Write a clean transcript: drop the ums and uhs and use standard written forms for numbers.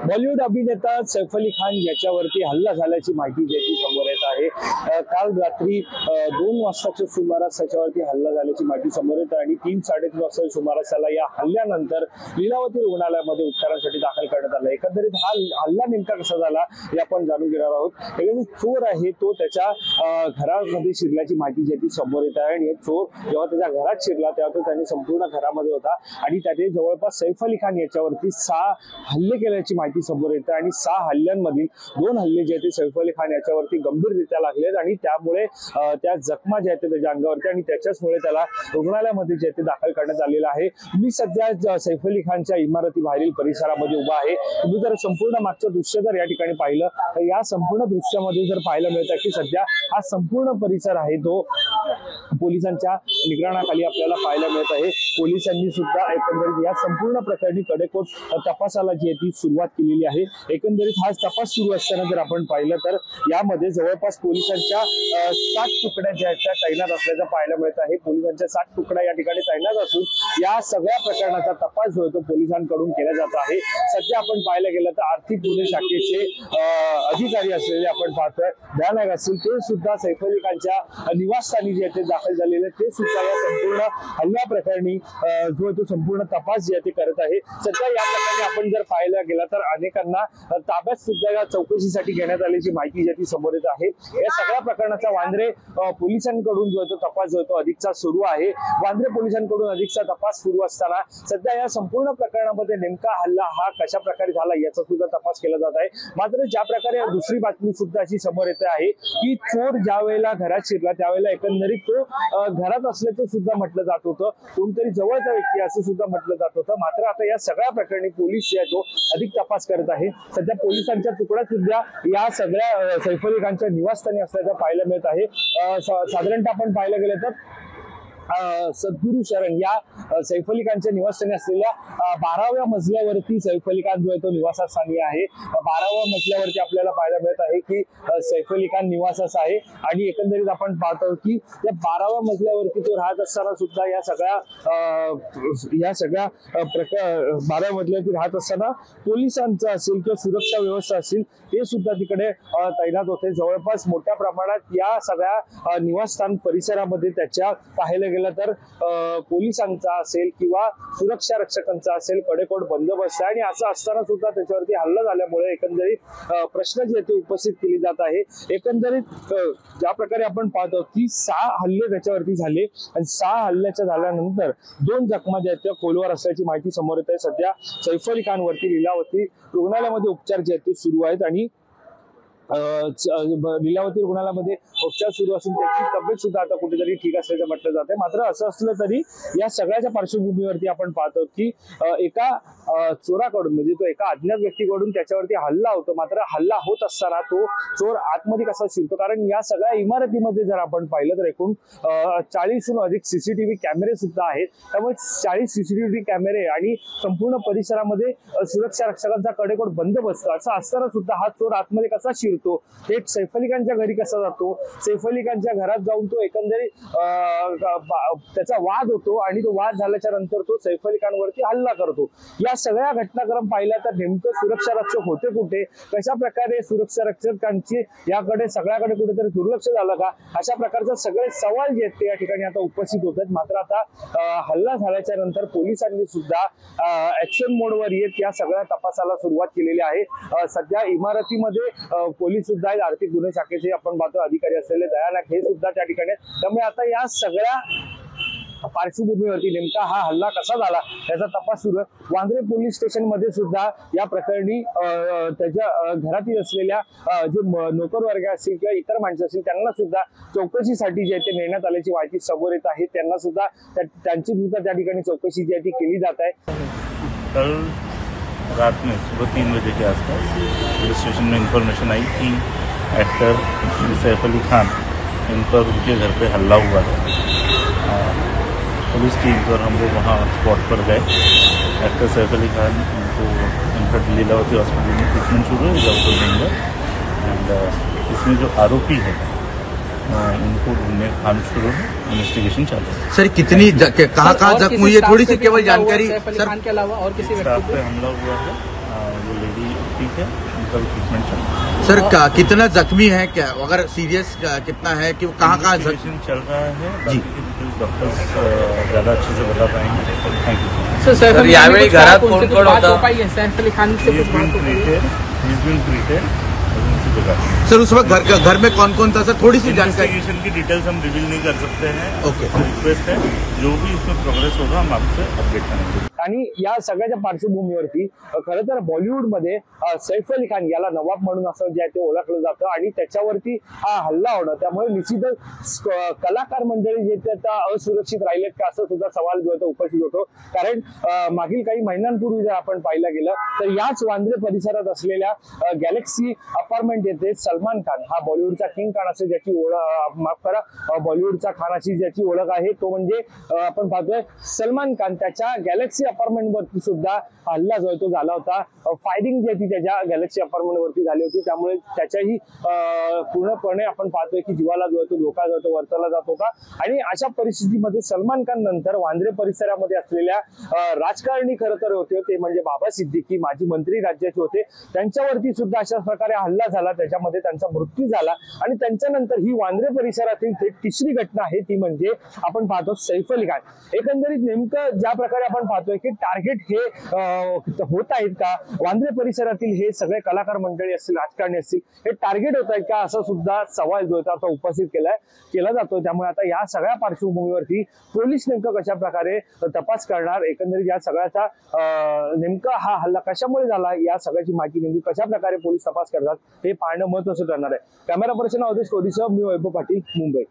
बॉलिवूड अभिनेता सैफ अली खान याच्यावरती हल्ला झाल्याची माहिती ज्याची समोर येत आहे। काल रात्री 2 वाजताच्या सुमारास त्याच्यावरती हल्ला झाल्याची माहिती समोर येत आहे आणि 3-3:30 वाजता सुमारास त्याला या हल्ल्यानंतर लीलावती रुग्णालयामध्ये उपचारांसाठी दाखल करण्यात आलं। एकंदरीत हा हल्ला नेमका कसा झाला हे आपण जाणून घेणार आहोत। एकंदरीत चोर आहे तो त्याच्या घरामध्ये शिरल्याची माहिती ज्याची समोर येत आहे आणि चोर जेव्हा त्याच्या घरात शिरला तेव्हा तो त्याने संपूर्ण घरामध्ये होता आणि त्याने जवळपास सैफ अली खान याच्यावरती 6 हल्ले केल्याची माहिती समोर येते आणि 6 हल्ल्यांमधील 2 हल्ले जे आहेत ते सैफ अली खान याच्यावरती गंभीररित्या लागलेत आणि त्यामुळे त्या जखमा ज्या आहेत त्याच्या अंगावरती आणि त्याच्याचमुळे त्याला रुग्णालयामध्ये जे ते दाखल करण्यात आलेलं आहे। मी सध्या सैफ अली खानच्या इमारती बाहेरील परिसरामध्ये उभा आहे। तुम्ही जर संपूर्ण मागचं दृश्य जर या ठिकाणी पाहिलं तर या संपूर्ण दृश्यामध्ये जर पाहायला मिळतं की सध्या हा संपूर्ण परिसर आहे तो पोलिसांच्या निगराणाखाली आपल्याला पाहायला मिळत आहे। पोलिसांनी सुद्धा एकंदरीत या संपूर्ण प्रकरणी कडेकोट तपासाला जी आहे ती सुरुवात केलेली आहे। एकंदरीत हा तपास सुरू असताना जर आपण पाहिलं तर यामध्ये जवळपास पोलिसांच्या 7 तुकड्या ज्या आहेत त्या तैनात असल्याचं पाहायला मिळत आहे। पोलिसांच्या 7 तुकड्या या ठिकाणी तैनात असून या सगळ्या प्रकरणाचा तपास जो आहे तो पोलिसांकडून केला जात आहे। सध्या आपण पाहायला गेलं तर आर्थिक गुन्हे शाखेचे अधिकारी असलेले आपण पाहतोय दयानायक असतील ते सुद्धा सैफ अली खानच्या निवासस्थानी जे ते दाखल झालेले ते सुद्धा या संपूर्ण हल्ला प्रकरणी जो आहे तो संपूर्ण तपास जे ते करत आहे। सध्या या प्रकरणी आपण जर पाहायला गेला तर अनेकांना ताब्यात सुद्धा या चौकशीसाठी घेण्यात आल्याची माहिती जी समोर येत आहे। या सगळ्या प्रकरणाचा वांद्रे पोलिसांकडून जो तो तपास जो तो अधिकचा सुरू आहे। वांद्रे पोलिसांकडून अधिकचा तपास सुरू असताना सध्या या संपूर्ण प्रकरणामध्ये नेमका हल्ला हा कशा प्रकारे झाला याचा सुद्धा तपास केला जात आहे। मात्र ज्या प्रकारे दुसरी बातमी सुद्धा अशी समोर येते आहे की चोर ज्या वेळेला घरात शिरला त्यावेळेला एकंदरीत तो घरात असल्याचं सुद्धा म्हटलं जात होतं, कोणतरी जवळचा व्यक्ती असं सुद्धा म्हटलं जात होतं। मात्र आता या सगळ्या प्रकरणी पोलीस जे तो अधिक तपास करत आहे। सध्या पोलिसांच्या तुकड्या सुद्धा या सगळ्या सैफ अली खानच्या निवासस्थानी असल्याचं पाहायला मिळत आहे। साधारणतः आपण पाहायला गेलं तर सद्गुरू शरण या सैफ अली खानच्या निवासस्थानी असलेल्या 12व्या मजल्यावरती सैफ अली खान जो आहे तो निवासस्थानी आहे। 12व्या मजल्यावरती आपल्याला पाहायला मिळत आहे की सैफ अली खान निवासास आहे आणि एकंदरीत आपण पाहतो की या 12व्या मजल्यावरती तो राहत असताना सुद्धा या सगळ्या 12व्या मजल्यावरती राहत असताना पोलिसांचा असेल किंवा सुरक्षा व्यवस्था असेल ते सुद्धा तिकडे तैनात होते। जवळपास मोठ्या प्रमाणात या सगळ्या निवासस्थान परिसरामध्ये त्याच्या पाहायला गेलं तर पोलिसांचा असेल किंवा सुरक्षा रक्षकांचा असेल कडेकोट बंदोबस्त आहे आणि असं असताना सुद्धा त्याच्यावरती हल्ला झाल्यामुळे एकंदरीत प्रश्न जे ते उपस्थित केले जात आहे। एकंदरीत ज्या प्रकारे आपण पाहतो की 6 हल्ले त्याच्यावरती झाले आणि 6 हल्ल्याच्या झाल्यानंतर 2 जखमा ज्या आहेत त्या खोलवर असल्याची माहिती समोर येत आहे। सध्या सैफ अली खान वरती लीलावती रुग्णालयामध्ये उपचार जे आहेत ते सुरू आहेत आणि लीलावती रुग्णालयामध्ये उपचार सुरू असून त्याची तब्येत सुद्धा आता कुठेतरी ठीक असल्याचं म्हटलं जाते। मात्र असं असलं तरी या सगळ्याच्या पार्श्वभूमीवरती आपण पाहतो की एका चोराकडून म्हणजे तो एका अज्ञात व्यक्तीकडून त्याच्यावरती हल्ला होतो। मात्र हल्ला होत असताना तो चोर आतमध्ये कसा शिरतो, कारण या सगळ्या इमारतीमध्ये जर आपण पाहिलं तर एकूण 40हून अधिक सीसीटीव्ही कॅमेरे सुद्धा आहेत। त्यामुळे 40 सीसीटीव्ही कॅमेरे आणि संपूर्ण परिसरामध्ये सुरक्षा रक्षकांचा कडेकोट बंदोबस्त असं असताना सुद्धा हा चोर आतमध्ये कसा शिरतो, थेट सैफ अली खानच्या घरी कसा जातो, सैफ अली खानच्या घरात जाऊन तो एकंदरीत त्याचा वाद होतो आणि तो वाद झाल्याच्या नंतर तो सैफ अली खानवरती हल्ला करतो। या सगळ्या घटनाक्रम पाहिला तर नेमकं सुरक्षा रक्षक होते कुठे, कशा प्रकारे सुरक्षा रक्षकांची याकडे सगळ्याकडे कुठेतरी दुर्लक्ष झालं का, अशा प्रकारचे सगळे सवाल जे आहेत ते या ठिकाणी आता उपस्थित होत आहेत। मात्र आता हल्ला झाल्याच्या नंतर पोलिसांनी सुद्धा ऍक्शन मोडवर येत या सगळ्या तपासाला सुरुवात केलेली आहे। सध्या इमारतीमध्ये पोलीस सुद्धा आहेत, आर्थिक गुन्हे शाखेचे आपण पाहतो अधिकारी असलेले दयानायक हे सुद्धा त्या ठिकाणी। त्यामुळे आता या सगळ्या पार्श्वभूमीवरती नेमका हा हल्ला कसा झाला याचा तपास सुरू आहे। वांद्रे पोलीस स्टेशन मध्ये सुद्धा या प्रकरणी त्याच्या घरातील असलेल्या जे नोकर वर्ग असतील किंवा इतर माणसं असतील त्यांना सुद्धा चौकशीसाठी जे ते नेण्यात आल्याची माहिती समोर येत आहे। त्यांना सुद्धा त्यांची सुद्धा त्या ठिकाणी चौकशी जी आहे ती केली जात आहे। कल रात में सुबह 3 बजे के आसपास पुलिस स्टेशन में इंफॉर्मेशन आई कि एक्टर सैफ अली खान इन पर उनके घर पे हल्ला हुआ है। पुलिस टीम पर हम लोग वहाँ स्पॉट पर गए। एक्टर सैफ अली खान उनको इनका लीलावती हॉस्पिटल में ट्रीटमेंट शुरू है जबलपुर में एंड इसमें जो आरोपी है इनको ढूंढने काम शुरू है, इन्वेस्टिगेशन चालू है। सर कितनी कहाँ जख्म हुई है, थोड़ी सी केवल जानकारी। सैफ अली खान के अलावा और किसी व्यक्ति पे हमला हुआ है, वो लेडी ठीक है, उनका भी ट्रीटमेंट चल रहा है। सर कितना जख्मी है, क्या अगर सीरियस कितना है कि कहाँ इन्वेस्टिगेशन चल रहा है, बाकी के डिटेल्स डॉक्टर्स ज़्यादा अच्छे से बता पाएंगे। Thank you sir. यावेळी घरात कोण कोण होता? सैफ अली खान से ट्रीटेड सर उस वक्त घर में कौन कौन था सर, थोड़ी सी जानकारी। इन्वेस्टिगेशन की डिटेल्स हम रिवील नहीं कर सकते हैं। ओके। रिक्वेस्ट है, जो भी इसमें प्रोग्रेस होगा हम आपसे अपडेट करेंगे। आणि या सगळ्याच्या पार्श्वभूमीवरती खरं तर बॉलिवूडमध्ये सैफ अली खान याला नवाब म्हणून असं जे आहे ते ओळखलं जातं आणि त्याच्यावरती हा हल्ला होणं, त्यामुळे निश्चितच कलाकार मंडळी जे ते आता असुरक्षित राहिलेत का असं सुद्धा सवाल जो आहे तो उपस्थित होतो। कारण मागील काही महिन्यांपूर्वी जर आपण पाहिलं गेलं तर याच वांद्रे परिसरात असलेल्या गॅलेक्सी अपार्टमेंट येथे सलमान खान हा बॉलिवूडचा किंग खान असे ज्याची ओळख, माफ करा, बॉलिवूडचा खानाची ज्याची ओळख आहे तो म्हणजे आपण पाहतोय सलमान खान, त्याच्या गॅलेक्सी अपार्टमेंट वरती सुद्धा हल्ला जो आहे तो झाला होता। फायरिंग जी आहे ती त्याच्या गॅलेक्सी अपार्टमेंट वरती झाली होती, त्यामुळे त्याच्याही पूर्णपणे आपण पाहतोय की जीवाला जो आहे तो धोका जो आहे तो वर्तवला जात होता। आणि अशा परिस्थितीमध्ये सलमान खान नंतर वांद्रे परिसरामध्ये असलेल्या राजकारणी खरं तर होते ते म्हणजे बाबा सिद्दीकी, माजी मंत्री राज्याचे होते, त्यांच्यावरती सुद्धा अशाच प्रकारे हल्ला झाला, त्याच्यामध्ये त्यांचा मृत्यू झाला। आणि त्यांच्यानंतर ही वांद्रे परिसरातील तिसरी घटना आहे ती म्हणजे आपण पाहतो सैफ अली खान। एकंदरीत नेमकं ज्या प्रकारे आपण पाहतोय की टार्गेट हे होत आहेत का, वांद्रे परिसरातील हे सगळे कलाकार मंडळी असतील, राजकारणी असतील, हे टार्गेट होत आहेत का, असं सुद्धा सवाल जो होता तो उपस्थित केला जातो। त्यामुळे आता या सगळ्या पार्श्वभूमीवरती पोलीस नेमकं कशा प्रकारे तपास करणार, एकंदरीत या सगळ्याचा नेमका हा हल्ला कशामुळे झाला या सगळ्याची माहिती नेमकी कशा प्रकारे पोलीस तपास करतात हे पाहणं महत्त्वाचं ठरणार आहे। कॅमेरा पर्सन अवधेश कोहलीसह मी वैभव पाटील, मुंबई।